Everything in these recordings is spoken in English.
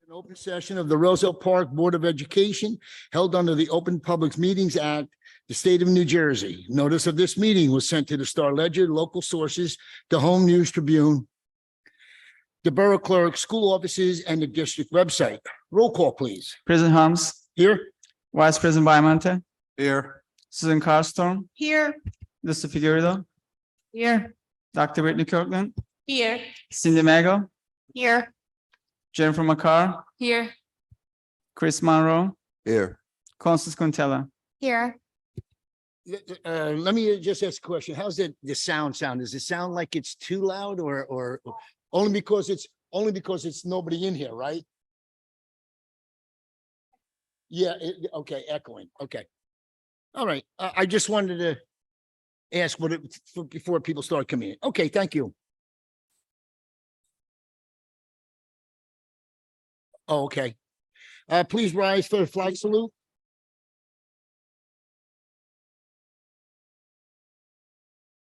An open session of the Roselle Park Board of Education held under the Open Public Meetings Act, the state of New Jersey. Notice of this meeting was sent to the Star Ledger, local sources, the Home News Tribune, the Borough Clerk, school offices, and the district website. Roll call, please. President Holmes, Here? Vice President Biomonte, Here. Susan Carstorm, Here. Mr. Figueredo, Here. Dr. Whitney Kirkland, Here. Cindy Mago, Here. Jennifer McCarr, Here. Chris Monroe, Here. Constance Quintella. Here. Let me just ask a question. How's the sound? Does it sound like it's too loud or only because it's nobody in here, right? Yeah, okay, echoing. Okay. All right. I just wanted to ask before people start coming in. Okay, thank you. Oh, okay. Please rise for the flag salute.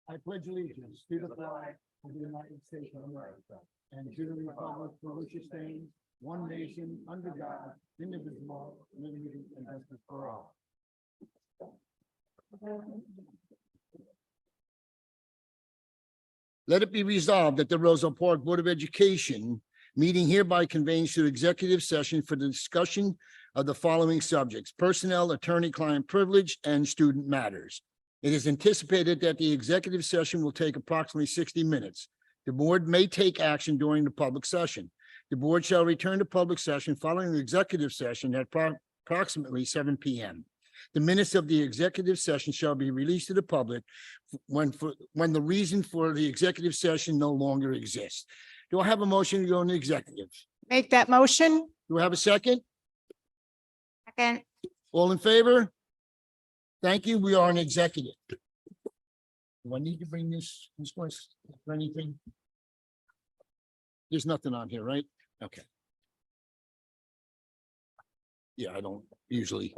I pledge allegiance to the flag of the United States of America and to the republic for which it stands, one nation, under God, indivisible, with liberty and justice for all. Let it be resolved that the Roselle Park Board of Education meeting hereby convenes to executive session for the discussion of the following subjects: personnel, attorney-client privilege, and student matters. It is anticipated that the executive session will take approximately 60 minutes. The board may take action during the public session. The board shall return to public session following the executive session at approximately 7 p.m. The minutes of the executive session shall be released to the public when the reason for the executive session no longer exists. Do I have a motion to go into executive? Make that motion. Do I have a second? Second. All in favor? Thank you. We are in executive. Do I need to bring this voice for anything? There's nothing on here, right? Okay. Yeah, I don't usually.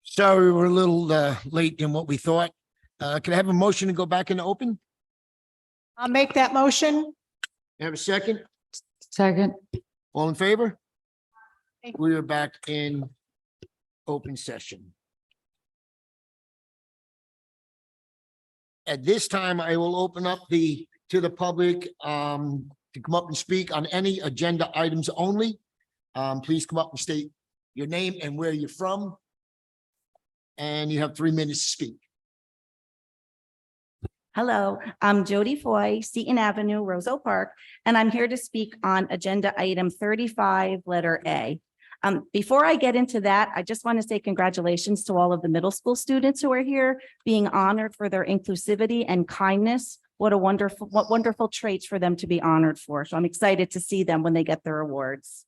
Sorry, we're a little late in what we thought. Can I have a motion to go back into open? I'll make that motion. Have a second? Second. All in favor? Thank We are back in open session. At this time, I will open up to the public to come up and speak on any agenda items only. Please come up and state your name and where you're from. And you have 3 minutes to speak. Hello, I'm Jody Foy, Seton Avenue, Roselle Park, and I'm here to speak on agenda item 35, letter A. Before I get into that, I just want to say congratulations to all of the middle school students who are here being honored for their inclusivity and kindness. What wonderful traits for them to be honored for. So I'm excited to see them when they get their awards.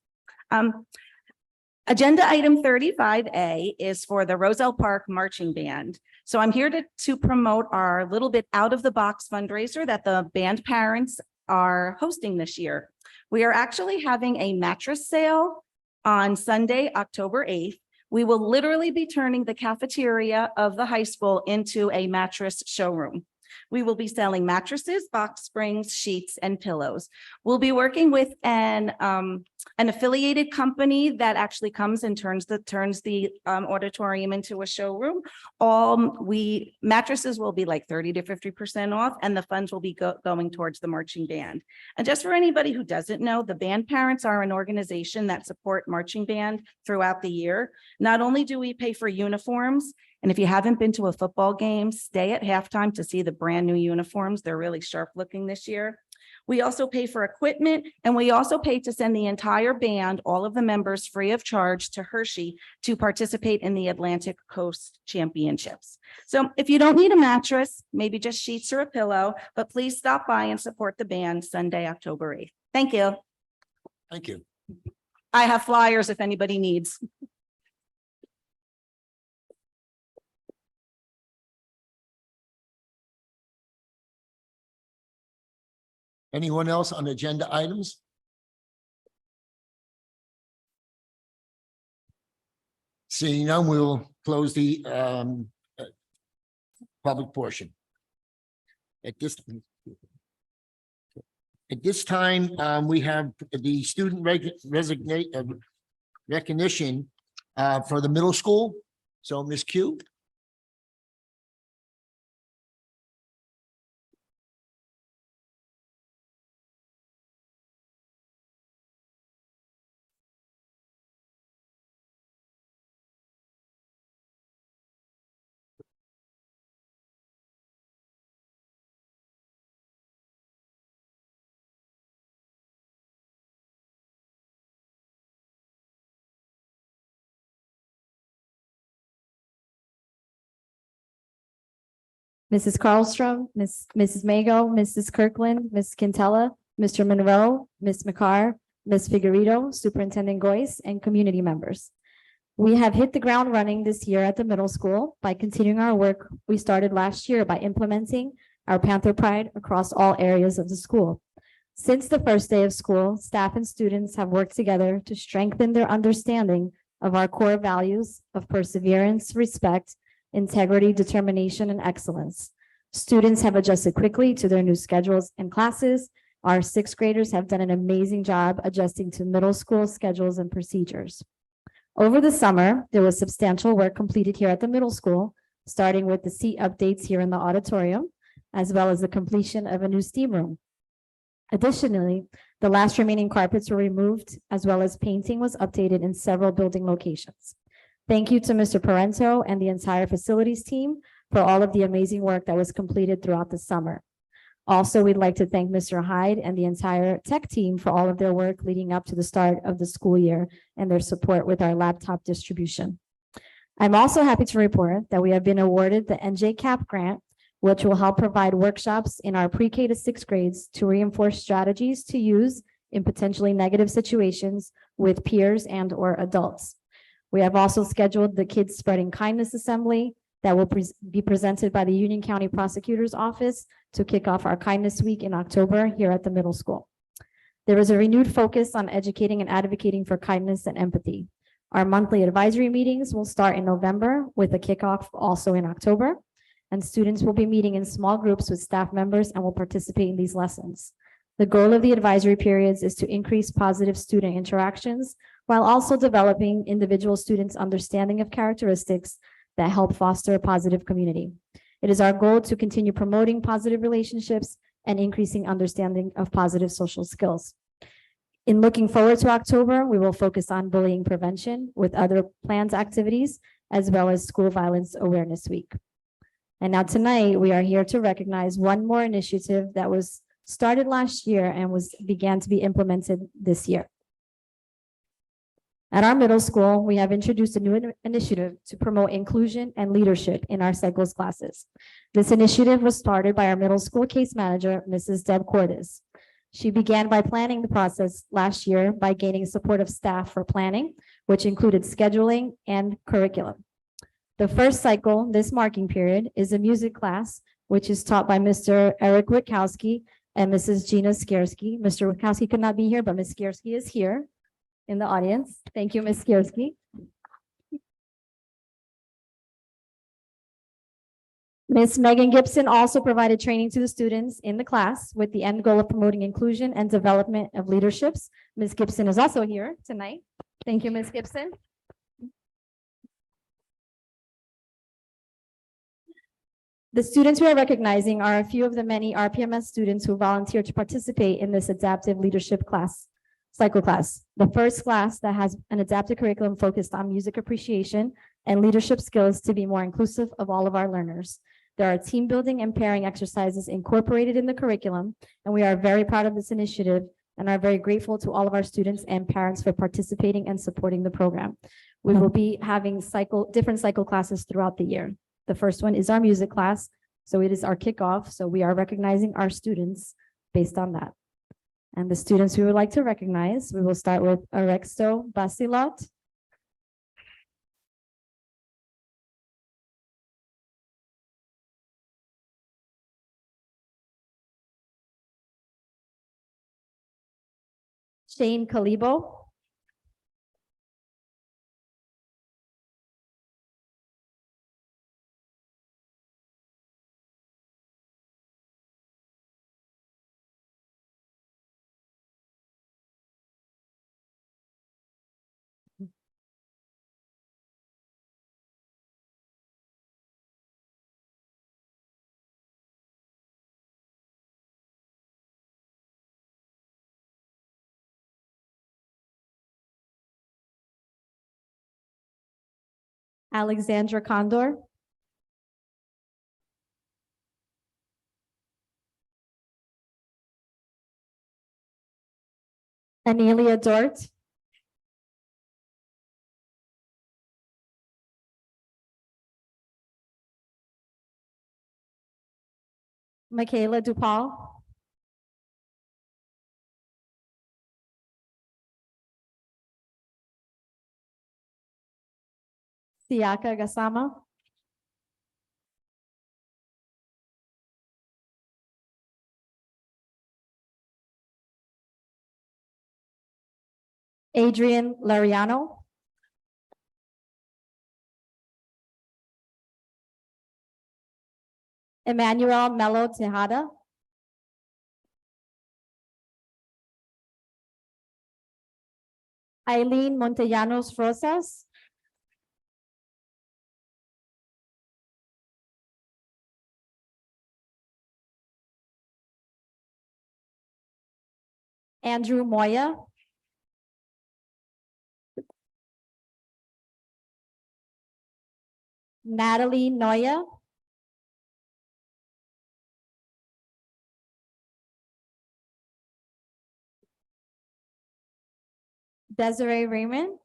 Agenda item 35A is for the Roselle Park Marching Band. So I'm here to promote our little bit out of the box fundraiser that the band parents are hosting this year. We are actually having a mattress sale on Sunday, October 8th. We will literally be turning the cafeteria of the high school into a mattress showroom. We will be selling mattresses, box springs, sheets, and pillows. We'll be working with an affiliated company that actually comes and turns the auditorium into a showroom. Mattresses will be like 30 to 50% off, and the funds will be going towards the marching band. And just for anybody who doesn't know, the band parents are an organization that support marching band throughout the year. Not only do we pay for uniforms, and if you haven't been to a football game, stay at halftime to see the brand new uniforms. They're really sharp looking this year. We also pay for equipment, and we also pay to send the entire band, all of the members, free of charge to Hershey to participate in the Atlantic Coast Championships. So if you don't need a mattress, maybe just sheets or a pillow, but please stop by and support the band Sunday, October 8th. Thank you. Thank you. I have flyers if anybody needs. Anyone else on agenda items? Seeing none, we will close the public portion. At this time, we have the student recognition for the middle school. So Ms. Q. Mrs. Carlstrom, Mrs. Mago, Mrs. Kirkland, Ms. Quintella, Mr. Monroe, Ms. McCarr, Ms. Figueredo, Superintendent Goyce, and community members. We have hit the ground running this year at the middle school by continuing our work we started last year by implementing our Panther Pride across all areas of the school. Since the first day of school, staff and students have worked together to strengthen their understanding of our core values of perseverance, respect, integrity, determination, and excellence. Students have adjusted quickly to their new schedules and classes. Our sixth graders have done an amazing job adjusting to middle school schedules and procedures. Over the summer, there was substantial work completed here at the middle school, starting with the seat updates here in the auditorium, as well as the completion of a new steam room. Additionally, the last remaining carpets were removed, as well as painting was updated in several building locations. Thank you to Mr. Parento and the entire facilities team for all of the amazing work that was completed throughout the summer. Also, we'd like to thank Mr. Hyde and the entire tech team for all of their work leading up to the start of the school year and their support with our laptop distribution. I'm also happy to report that we have been awarded the NJCAP grant, which will help provide workshops in our pre-K to sixth grades to reinforce strategies to use in potentially negative situations with peers and/or adults. We have also scheduled the Kids Spreading Kindness Assembly that will be presented by the Union County Prosecutor's Office to kick off our Kindness Week in October here at the middle school. There is a renewed focus on educating and advocating for kindness and empathy. Our monthly advisory meetings will start in November with a kickoff also in October, and students will be meeting in small groups with staff members and will participate in these lessons. The goal of the advisory periods is to increase positive student interactions while also developing individual students' understanding of characteristics that help foster a positive community. It is our goal to continue promoting positive relationships and increasing understanding of positive social skills. In looking forward to October, we will focus on bullying prevention with other planned activities, as well as School Violence Awareness Week. And now tonight, we are here to recognize one more initiative that was started last year and began to be implemented this year. At our middle school, we have introduced a new initiative to promote inclusion and leadership in our cycles classes. This initiative was started by our middle school case manager, Mrs. Deb Cordes. She began by planning the process last year by gaining support of staff for planning, which included scheduling and curriculum. The first cycle, this marking period, is a music class, which is taught by Mr. Eric Witkowski and Mrs. Gina Skierski. Mr. Witkowski could not be here, but Ms. Skierski is here in the audience. Thank you, Ms. Skierski. Ms. Megan Gibson also provided training to the students in the class with the end goal of promoting inclusion and development of leaderships. Ms. Gibson is also here tonight. Thank you, Ms. Gibson. The students we are recognizing are a few of the many RPMS students who volunteered to participate in this adaptive leadership class, cycle class. The first class that has an adaptive curriculum focused on music appreciation and leadership skills to be more inclusive of all of our learners. There are team building and pairing exercises incorporated in the curriculum, and we are very proud of this initiative and are very grateful to all of our students and parents for participating and supporting the program. We will be having different cycle classes throughout the year. The first one is our music class, so it is our kickoff, so we are recognizing our students based on that. And the students we would like to recognize, we will start with Arexto Basilot. Shane Kalibo. Alexandra Condor. Anelia Dort. Michaela DuPaul. Siaka Gasama. Adrian Lariano. Emmanuel Melo Tejada. Eileen Montellanos Rosas. Andrew Moya. Natalie Noya. Desiree Raymond.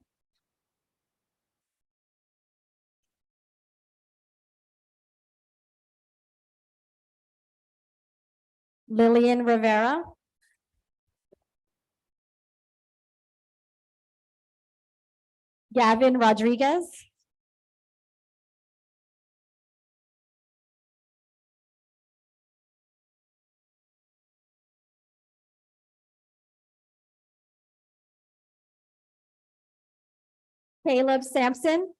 Lillian Rivera. Gavin Rodriguez. Caleb Sampson.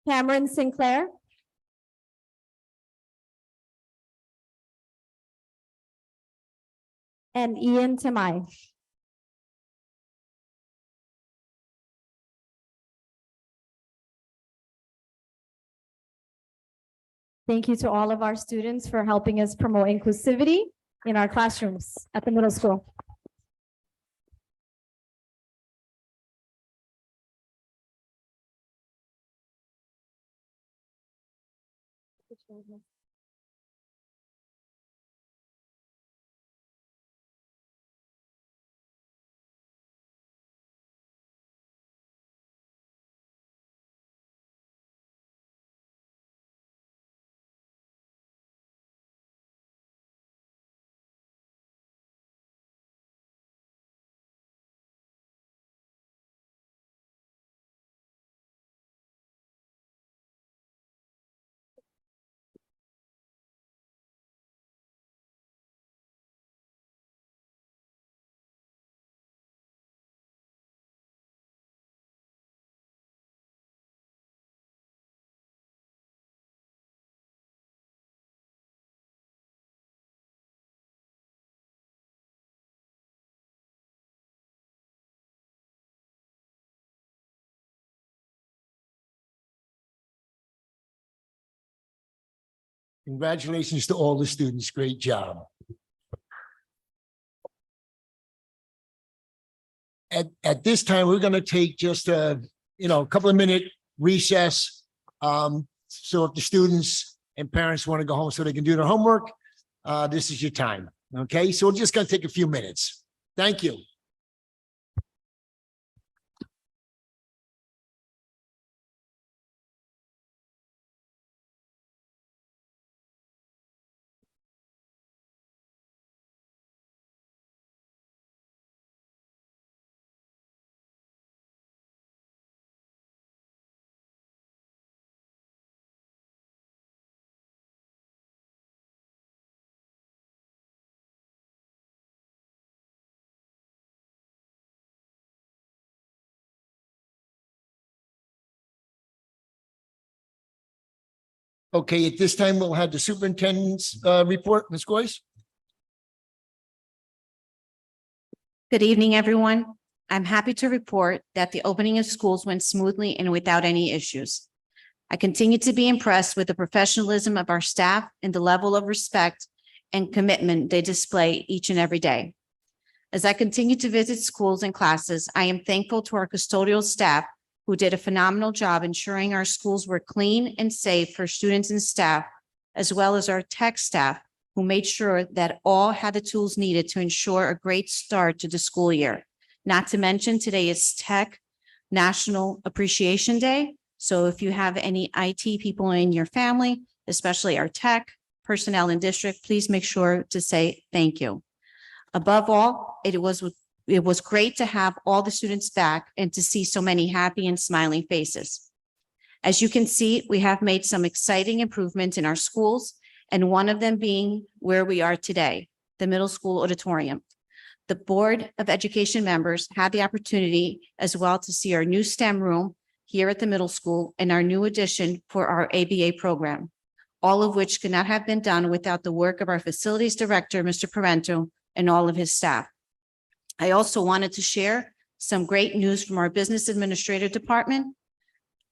Cameron Sinclair. And Ian Tamai. Thank you to all of our students for helping us promote inclusivity in our classrooms at the middle school. Congratulations to all the students. Great job. At this time, we're going to take just a couple of minute recess. So if the students and parents want to go home so they can do their homework, this is your time. Okay, so we're just going to take a few minutes. Thank you. Okay, at this time, we'll have the superintendent's report. Ms. Goyce? Good evening, everyone. I'm happy to report that the opening of schools went smoothly and without any issues. I continue to be impressed with the professionalism of our staff and the level of respect and commitment they display each and every day. As I continue to visit schools and classes, I am thankful to our custodial staff who did a phenomenal job ensuring our schools were clean and safe for students and staff, as well as our tech staff who made sure that all had the tools needed to ensure a great start to the school year. Not to mention, today is Tech National Appreciation Day. So if you have any IT people in your family, especially our tech personnel in district, please make sure to say thank you. Above all, it was great to have all the students back and to see so many happy and smiling faces. As you can see, we have made some exciting improvements in our schools, and one of them being where we are today, the middle school auditorium. The Board of Education members had the opportunity as well to see our new STEM room here at the middle school and our new addition for our ABA program, all of which could not have been done without the work of our facilities director, Mr. Parento, and all of his staff. I also wanted to share some great news from our business administrative department.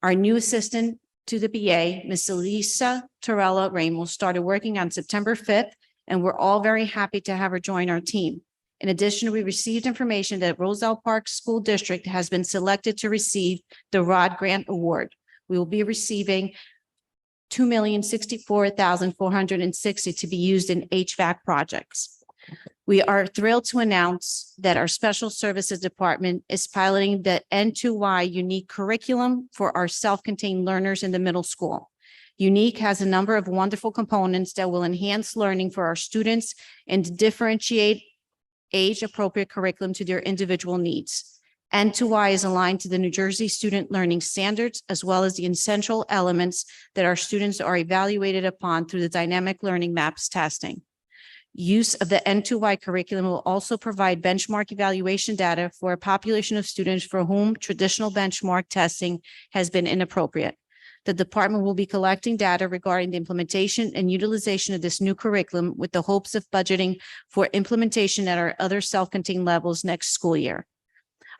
Our new assistant to the BA, Ms. Elisa Torella Ramos, started working on September 5th, and we're all very happy to have her join our team. In addition, we received information that Roselle Park School District has been selected to receive the ROD Grant Award. We will be receiving $2,064,460 to be used in HVAC projects. We are thrilled to announce that our Special Services Department is piloting the N2Y unique curriculum for our self-contained learners in the middle school. Unique has a number of wonderful components that will enhance learning for our students and differentiate age-appropriate curriculum to their individual needs. N2Y is aligned to the New Jersey Student Learning Standards, as well as the essential elements that our students are evaluated upon through the dynamic learning maps testing. Use of the N2Y curriculum will also provide benchmark evaluation data for a population of students for whom traditional benchmark testing has been inappropriate. The department will be collecting data regarding the implementation and utilization of this new curriculum with the hopes of budgeting for implementation at our other self-contained levels next school year.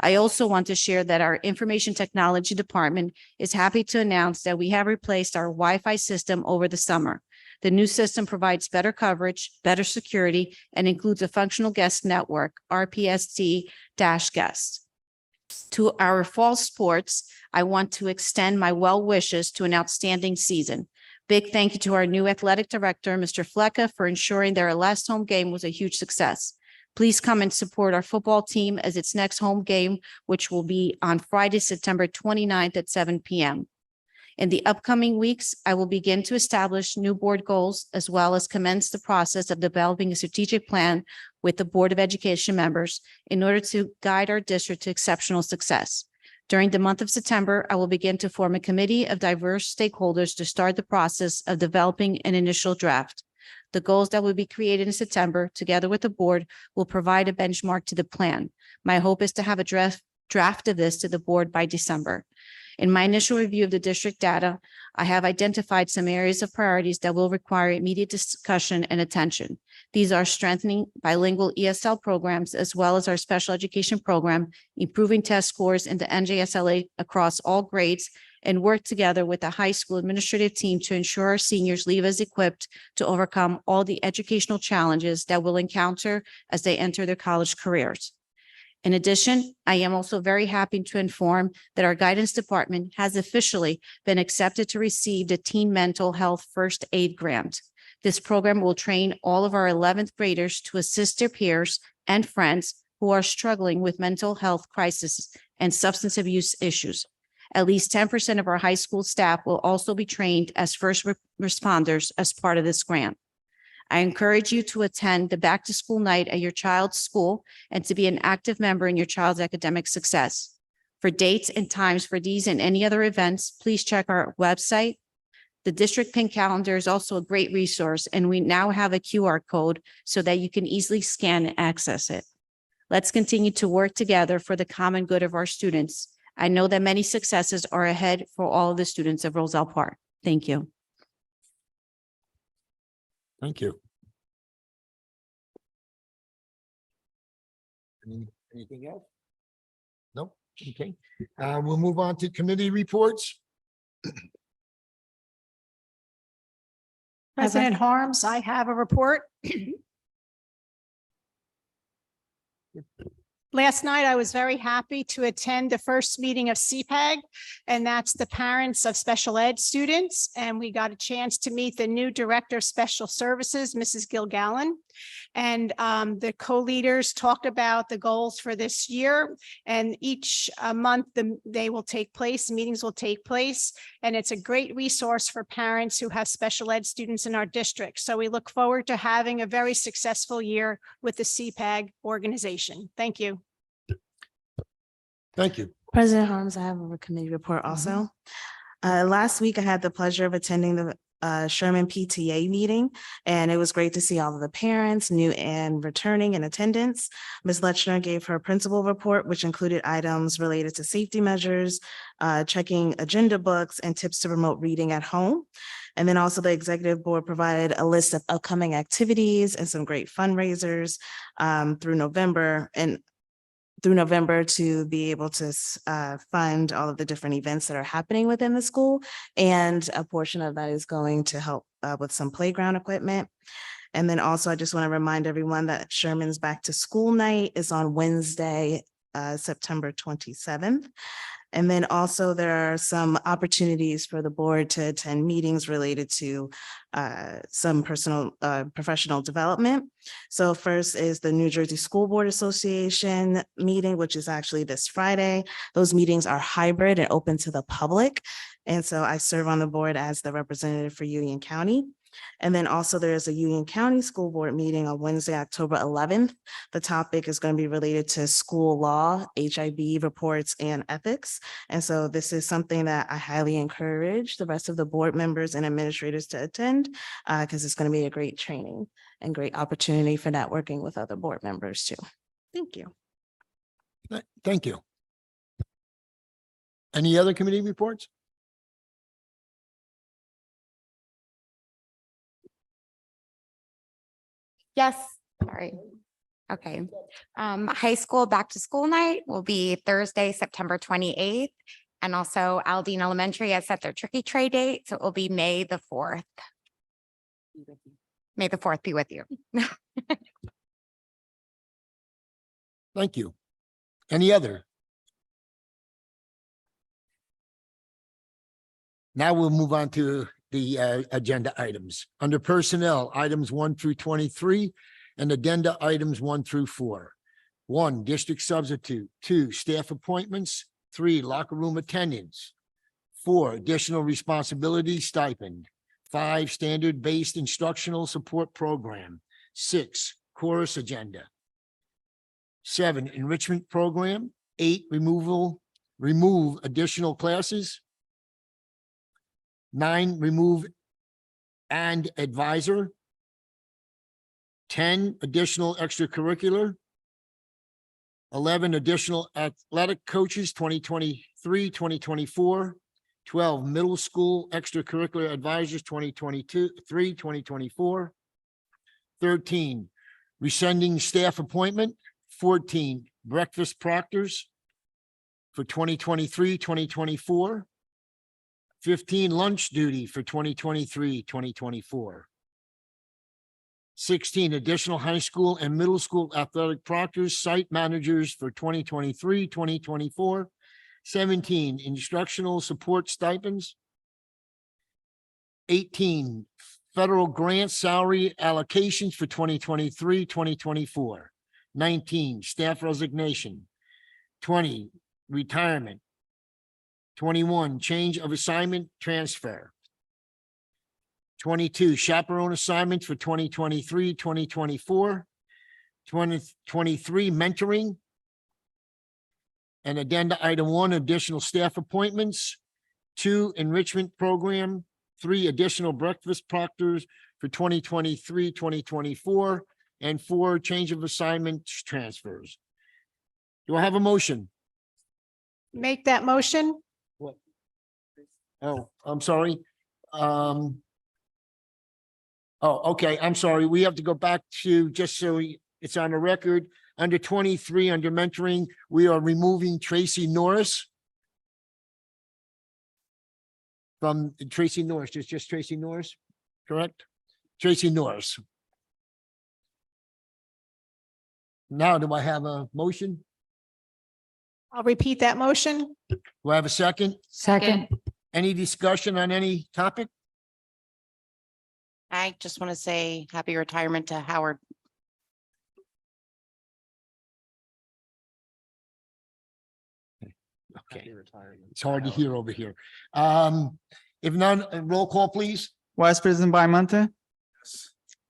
I also want to share that our information technology department is happy to announce that we have replaced our Wi-Fi system over the summer. The new system provides better coverage, better security, and includes a functional guest network, RPSD-guest. To our fall sports, I want to extend my well wishes to an outstanding season. Big thank you to our new athletic director, Mr. Flecka, for ensuring their last home game was a huge success. Please come and support our football team as its next home game, which will be on Friday, September 29th at 7 p.m. In the upcoming weeks, I will begin to establish new board goals as well as commence the process of developing a strategic plan with the Board of Education members in order to guide our district to exceptional success. During the month of September, I will begin to form a committee of diverse stakeholders to start the process of developing an initial draft. The goals that will be created in September, together with the board, will provide a benchmark to the plan. My hope is to have a draft of this to the board by December. In my initial review of the district data, I have identified some areas of priorities that will require immediate discussion and attention. These are strengthening bilingual ESL programs, as well as our special education program, improving test scores in the NJSLA across all grades, and work together with the high school administrative team to ensure our seniors leave us equipped to overcome all the educational challenges that we'll encounter as they enter their college careers. In addition, I am also very happy to inform that our guidance department has officially been accepted to receive the Teen Mental Health First Aid Grant. This program will train all of our 11th graders to assist their peers and friends who are struggling with mental health crises and substance abuse issues. At least 10% of our high school staff will also be trained as first responders as part of this grant. I encourage you to attend the back to school night at your child's school and to be an active member in your child's academic success. For dates and times for these and any other events, please check our website. The district pin calendar is also a great resource, and we now have a QR code so that you can easily scan and access it. Let's continue to work together for the common good of our students. I know that many successes are ahead for all of the students of Roselle Park. Thank you. Thank you. Anything else? Nope. Okay. We'll move on to committee reports. President Harms, I have a report. Last night, I was very happy to attend the first meeting of CPAG, and that's the parents of special ed students. And we got a chance to meet the new Director of Special Services, Mrs. Gilgallen. And the co-leaders talked about the goals for this year. And each month, they will take place, meetings will take place. And it's a great resource for parents who have special ed students in our district. So we look forward to having a very successful year with the CPAG organization. Thank you. Thank you. President Harms, I have a committee report also. Last week, I had the pleasure of attending the Sherman PTA meeting, and it was great to see all of the parents, new and returning in attendance. Ms. Lechner gave her principal report, which included items related to safety measures, checking agenda books, and tips to promote reading at home. And then also the executive board provided a list of upcoming activities and some great fundraisers through November to be able to fund all of the different events that are happening within the school. And a portion of that is going to help with some playground equipment. And then also, I just want to remind everyone that Sherman's Back to School Night is on Wednesday, September 27th. And then also there are some opportunities for the board to attend meetings related to some professional development. So first is the New Jersey School Board Association meeting, which is actually this Friday. Those meetings are hybrid and open to the public. And so I serve on the board as the representative for Union County. And then also there's a Union County School Board meeting on Wednesday, October 11th. The topic is going to be related to school law, HIB reports, and ethics. And so this is something that I highly encourage the rest of the board members and administrators to attend because it's going to be a great training and great opportunity for networking with other board members too. Thank you. Thank you. Any other committee reports? Yes, sorry. Okay. High school back to school night will be Thursday, September 28th. And also Aldine Elementary has set their tricky tray date. So it will be May the 4th. May the 4th be with you. Thank you. Any other? Now we'll move on to the agenda items. Under personnel, items 1 through 23 and addenda items 1 through 4. 1, district substitute. 2, staff appointments. 3, locker room attendance. 4, additional responsibility stipend. 5, standard-based instructional support program. 6, chorus agenda. 7, enrichment program. 8, remove additional classes. 9, remove and advisor. 10, additional extracurricular. 11, additional athletic coaches, 2023, 2024. 12, middle school extracurricular advisors, 2023, 2024. 13, rescinding staff appointment. 14, breakfast proctors for 2023, 2024. 15, lunch duty for 2023-2024. 16, additional high school and middle school athletic proctors, site managers for 2023-2024. 17, instructional support stipends. 18, federal grant salary allocations for 2023-2024. 19, staff resignation. 20, retirement. 21, change of assignment transfer. 22, chaperone assignments for 2023-2024. 2023, mentoring. And addenda item 1, additional staff appointments. 2, enrichment program. 3, additional breakfast proctors for 2023-2024. And 4, change of assignment transfers. Do I have a motion? Make that motion. Oh, I'm sorry. Oh, okay, I'm sorry. We have to go back to, just so it's on the record, under 23, under mentoring, we are removing Tracy Norris. From Tracy Norris, just Tracy Norris, correct? Tracy Norris. Now, do I have a motion? I'll repeat that motion. Do I have a second? Second. Any discussion on any topic? I just want to say happy retirement to Howard. Okay, it's hard to hear over here. If none, roll call, please. Vice President Bymonte,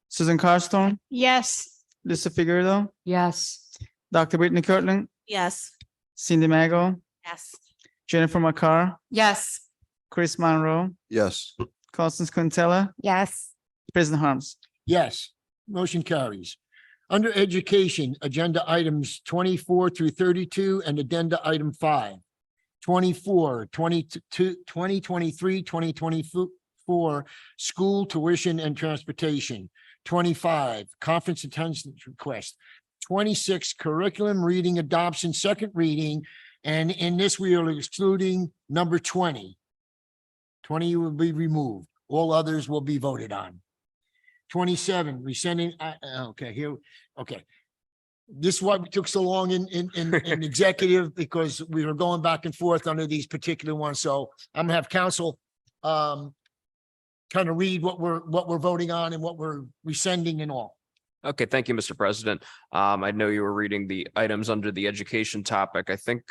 Susan Carstone, Yes. Lisa Figueredo, Yes. Dr. Brittany Kirkland, Yes. Cindy Maggle, Yes. Jennifer McCarr, Yes. Chris Monroe, Yes. Constance Quintella, Yes. President Harms. Yes, motion carries. Under education, agenda items 24 through 32 and addenda item 5. 24, 2023, 2024, school tuition and transportation. 25, conference attendance request. 26, curriculum reading adoption, second reading. And in this, we are excluding number 20. 20 will be removed. All others will be voted on. 27, rescinding, okay, here, okay. This is why we took so long in executive, because we were going back and forth under these particular ones. So I'm gonna have council kind of read what we're voting on and what we're rescinding and all. Okay, thank you, Mr. President. I know you were reading the items under the education topic. I think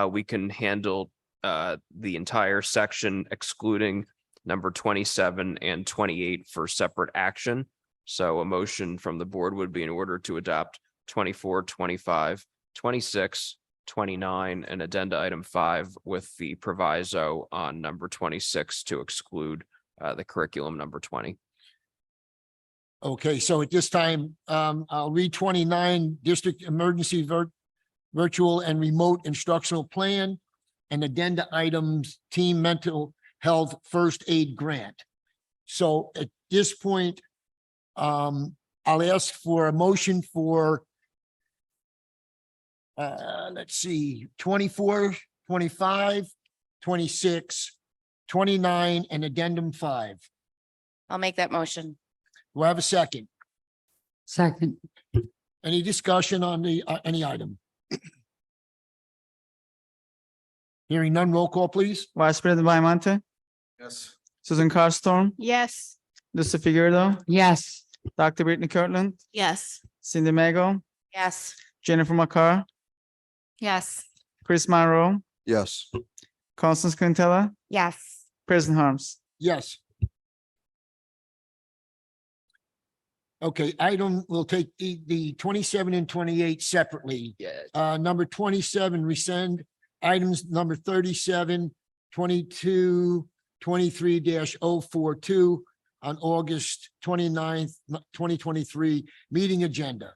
we can handle the entire section excluding number 27 and 28 for separate action. So a motion from the board would be in order to adopt 24, 25, 26, 29, and addenda item 5 with the proviso on number 26 to exclude the curriculum number 20. Okay, so at this time, I'll read 29, district emergency virtual and remote instructional plan and addenda items, team mental health first aid grant. So at this point, I'll ask for a motion for let's see, 24, 25, 26, 29, and addendum 5. I'll make that motion. Do I have a second? Second. Any discussion on the any item? Hearing none, roll call, please. Vice President Bymonte, Yes. Susan Carstone, Yes. Lisa Figueredo, Yes. Dr. Brittany Kirkland, Yes. Cindy Maggle, Yes. Jennifer McCarr, Yes. Chris Monroe, Yes. Constance Quintella, Yes. President Harms. Yes. Okay, item, we'll take the 27 and 28 separately. Yeah. Number 27, rescind items number 37, 22, 23-042 on August 29th, 2023 meeting agenda.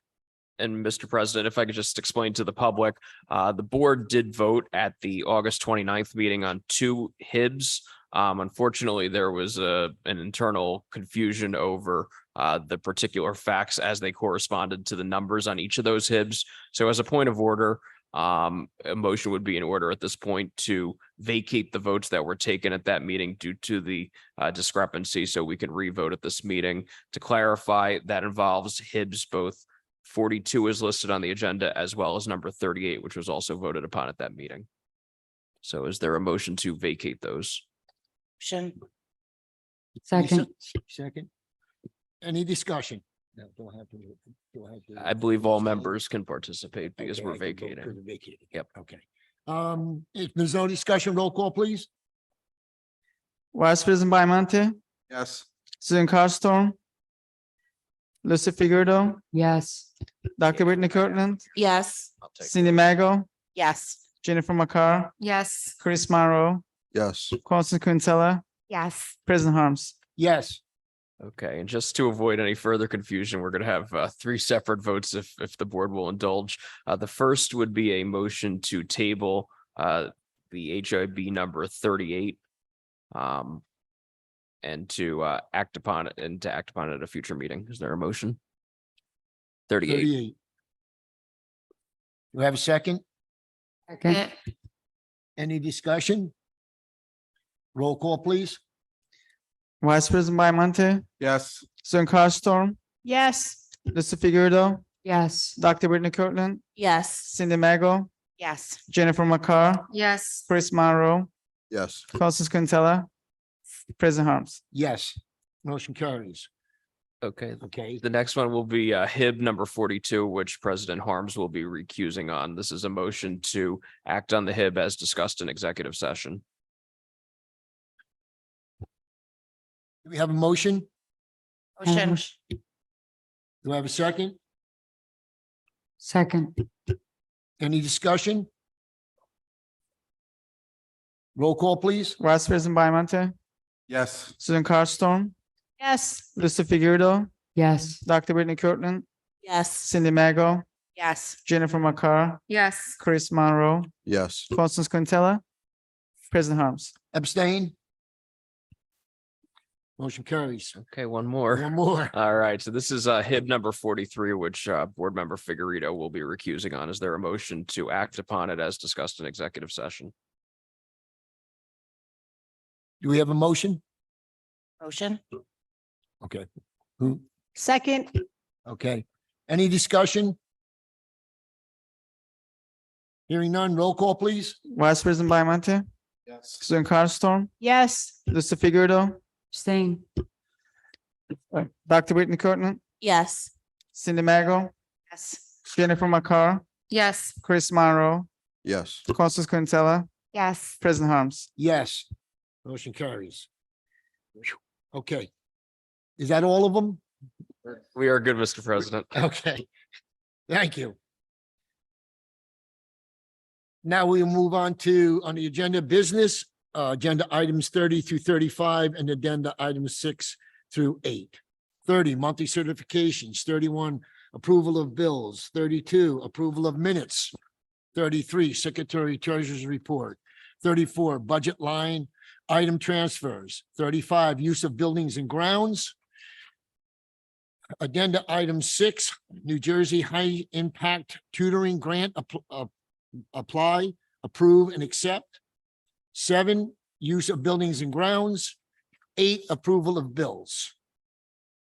And Mr. President, if I could just explain to the public, the board did vote at the August 29th meeting on 2 HIBs. Unfortunately, there was an internal confusion over the particular facts as they corresponded to the numbers on each of those HIBs. So as a point of order, a motion would be in order at this point to vacate the votes that were taken at that meeting due to the discrepancy, so we can revote at this meeting. To clarify, that involves Hibbs. Both 42 is listed on the agenda as well as number 38, which was also voted upon at that meeting. So is there a motion to vacate those? Motion. Second. Second. Any discussion? No, don't have to. I believe all members can participate because Okay, we're I can vote vacating. for the vacating. Yep. Okay. If there's no discussion, roll call, please. Vice President Biomonte, Yes. Susan Carlstorm, Lucy Figueroa, Yes. Dr. Whitney Kirkland, Yes. I'll take Cindy Maggle, Yes. Jennifer McCarr, Yes. Chris Monroe, Yes. Constance Quintella, Yes. President Harms. Yes. Okay, and just to avoid any further confusion, we're going to have three separate votes if the board will indulge. The first would be a motion to table the HIB number 38 and to act upon it at a future meeting. Is there a motion? 38. 38. Do we have a second? Second. Any discussion? Roll call, please. Vice President Biomonte, Yes. Susan Carlstorm, Yes. Lucy Figueroa, Yes. Dr. Whitney Kirkland, Yes. Cindy Maggle, Yes. Jennifer McCarr, Yes. Chris Monroe, Yes. Constance Quintella, President Harms. Yes. Motion carries. Okay, Okay. the next one will be HIB number 42, which President Harms will be recusing on. This is a motion to act on the HIB as discussed in executive session. Do we have a motion? Motion. Do I have a second? Second. Any discussion? Roll call, please. Vice President Biomonte, Yes. Susan Carlstorm, Yes. Lucy Figueroa, Yes. Dr. Whitney Kirkland, Yes. Cindy Maggle, Yes. Jennifer McCarr, Yes. Chris Monroe, Yes. Constance Quintella, President Harms. Abstain? Motion carries. Okay, one more. One more. All right, so this is HIB number 43, which Board Member Figueredo will be recusing on. Is there a motion to act upon it as discussed in executive session? Do we have a motion? Motion. Okay. Who? Second. Okay. Any discussion? Hearing none, roll call, please. Vice President Biomonte, Yes. Susan Carlstorm, Yes. Lucy Figueroa, Abstain. Dr. Whitney Kirkland, Yes. Cindy Maggle, Yes. Jennifer McCarr, Yes. Chris Monroe, Yes. Constance Quintella, Yes. President Harms. Yes. Motion carries. Phew. Okay. Is that all of them? We are good, Mr. President. Okay. Thank you. Now we will move on the agenda business, agenda items 30 through 35 and addenda items 6 through 8. 30, monthly certifications. 31, approval of bills. 32, approval of minutes. 33, secretary treasurer's report. 34, budget line item transfers. 35, use of buildings and grounds. Addenda item 6, New Jersey High Impact Tutoring Grant, apply, approve, and accept. 7, use of buildings and grounds. 8, approval of bills.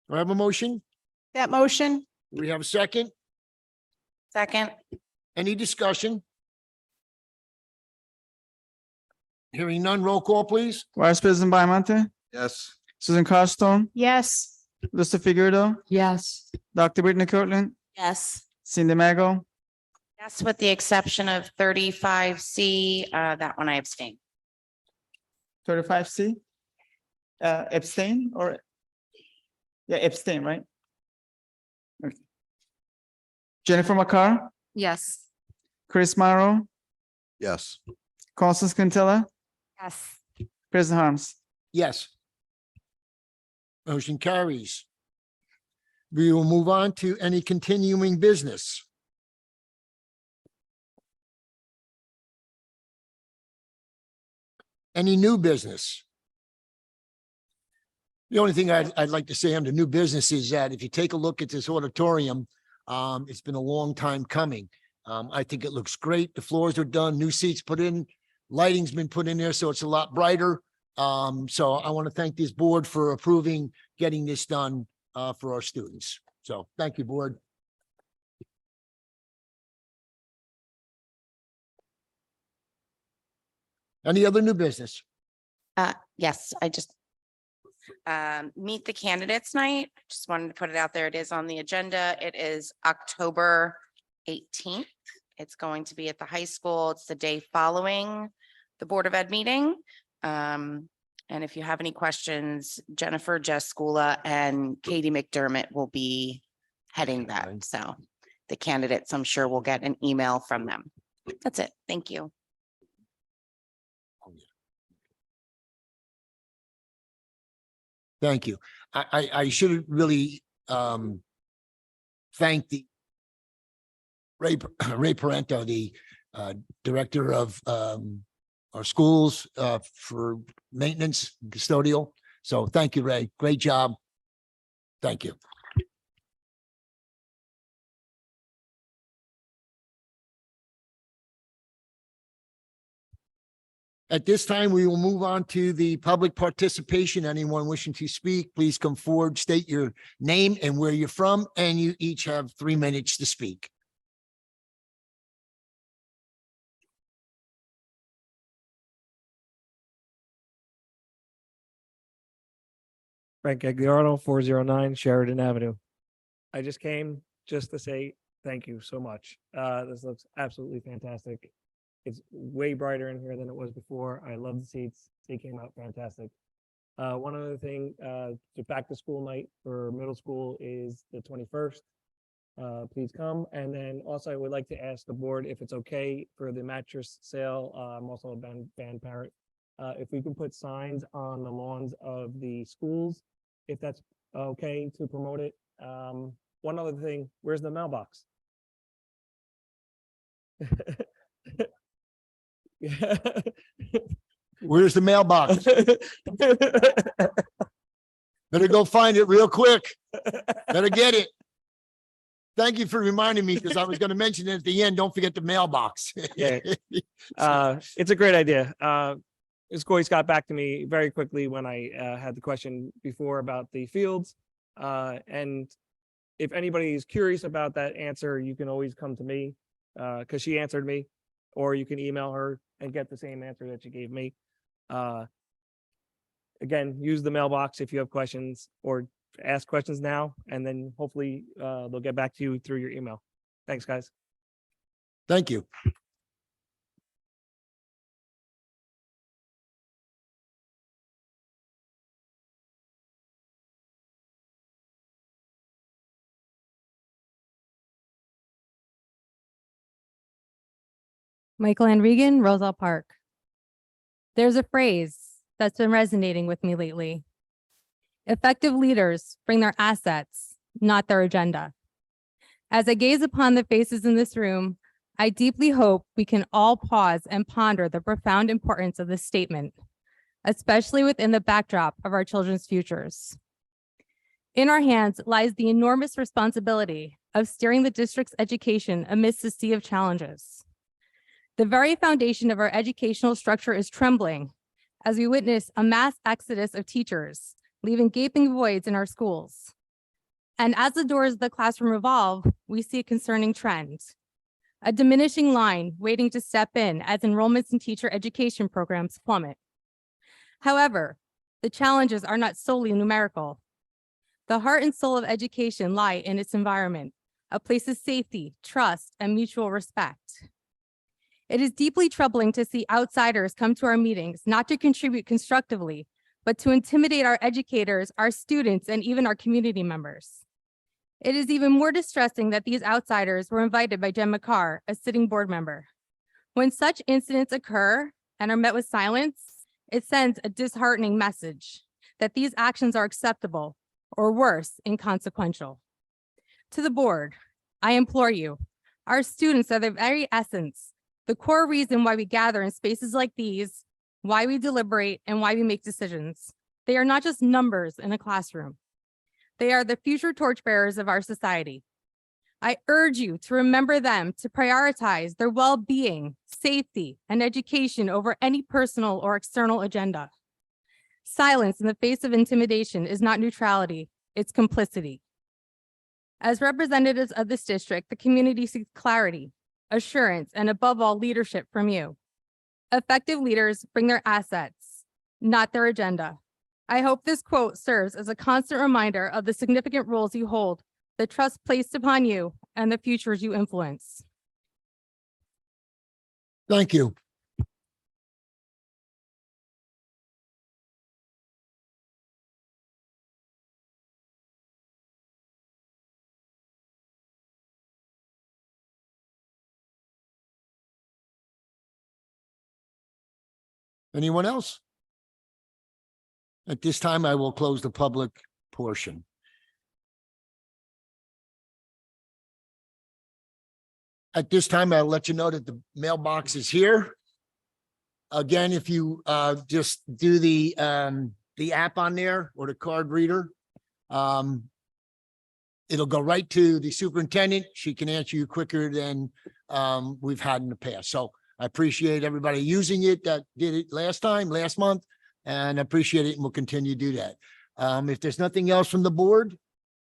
Do I have a motion? That motion. Do we have a second? Second. Any discussion? Hearing none, roll call, please. Vice President Biomonte, Yes. Susan Carlstorm, Yes. Lucy Figueroa, Yes. Dr. Whitney Kirkland, Yes. Cindy Maggle, Yes, with the exception of 35C, that one I abstain. 35C. Abstain or? Yeah, abstain, right? Okay. Jennifer McCarr, Yes. Chris Monroe, Yes. Constance Quintella, Yes. President Harms. Yes. Motion carries. We will move on to any continuing business. Any new business? The only thing I'd like to say under new business is that if you take a look at this auditorium, it's been a long time coming. I think it looks great. The floors are done, new seats put in. lighting's been put in there, so it's a lot brighter. So I want to thank this board for approving getting this done for our students. So thank you, board. Any other new business? Yes, I just meet the candidates night. Just wanted to put it out there. It is on the agenda. It is October 18th. It's going to be at the high school. It's the day following the Board of Ed meeting. And if you have any questions, Jennifer Jeskula and Katie McDermott will be heading that. So the candidates, I'm sure will get an email from them. That's it. Thank you. Thank you. I should really thank the Ray Parento, the director of our schools for maintenance, custodial. So thank you, Ray. Great job. Thank you. At this time, we will move on to the public participation. Anyone wishing to speak, please come forward, state your name and where you're from, and you each have 3 minutes to speak. Frank Gagliardo, 409 Sheridan Avenue. I just came just to say thank you so much. This looks absolutely fantastic. It's way brighter in here than it was before. I love the seats. They came out fantastic. One other thing, the back to school night for middle school is the 21st. Please come. And then also I would like to ask the board if it's okay for the mattress sale. I'm also a band parent. If we can put signs on the lawns of the schools, if that's okay to promote it. One other thing, where's the mailbox? Where's the mailbox? Better go find it real quick. Better get it. Thank you for reminding me, because I was going to mention it at the end. Don't forget the mailbox. Yeah. It's a great idea. Ms. Goyce got back to me very quickly when I had the question before about the fields. And if anybody is curious about that answer, you can always come to me because she answered me, or you can email her and get the same answer that she gave me. Again, use the mailbox if you have questions, or ask questions now, and then hopefully they'll get back to you through your email. Thanks, guys. Thank you. Michael Ann Regan, Roselle Park. There's a phrase that's been resonating with me lately. Effective leaders bring their assets, not their agenda. As I gaze upon the faces in this room, I deeply hope we can all pause and ponder the profound importance of this statement, especially within the backdrop of our children's futures. In our hands lies the enormous responsibility of steering the district's education amidst a sea of challenges. The very foundation of our educational structure is trembling as we witness a mass exodus of teachers, leaving gaping voids in our schools. And as the doors of the classroom revolve, we see a concerning trend, a diminishing line waiting to step in as enrollments in teacher education programs plummet. However, the challenges are not solely numerical. The heart and soul of education lie in its environment, a place of safety, trust, and mutual respect. It is deeply troubling to see outsiders come to our meetings, not to contribute constructively, but to intimidate our educators, our students, and even our community members. It is even more distressing that these outsiders were invited by Jen McCarr, a sitting board member. When such incidents occur and are met with silence, it sends a disheartening message that these actions are acceptable, or worse, inconsequential. To the board, I implore you, our students are the very essence, the core reason why we gather in spaces like these, why we deliberate, and why we make decisions. They are not just numbers in a classroom. They are the future torchbearers of our society. I urge you to remember them to prioritize their well-being, safety, and education over any personal or external agenda. Silence in the face of intimidation is not neutrality, it's complicity. As representatives of this district, the community seeks clarity, assurance, and above all, leadership from you. Effective leaders bring their assets, not their agenda. I hope this quote serves as a constant reminder of the significant roles you hold, the trust placed upon you, and the futures you influence. Thank you. Anyone else? At this time, I will close the public portion. At this time, I'll let you know that the mailbox is here. Again, if you just do the app on there or the card reader, it'll go right to the superintendent. She can answer you quicker than we've had in the past. So I appreciate everybody using it that did it last month, and I appreciate it, and we'll continue to do that. If there's nothing else from the board,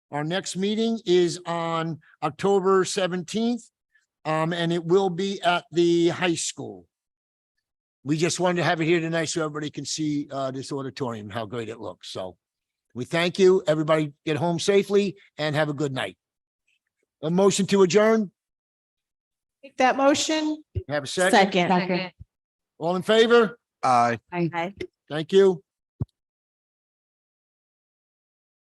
our next meeting is on October 17th, and it will be at the high school. We just wanted to have it here tonight so everybody can see this auditorium, how great it looks. So we thank you. Everybody get home safely and have a good night. A motion to adjourn? Make that motion. Have a second? Second. All in favor? Aye. Aye. Thank you.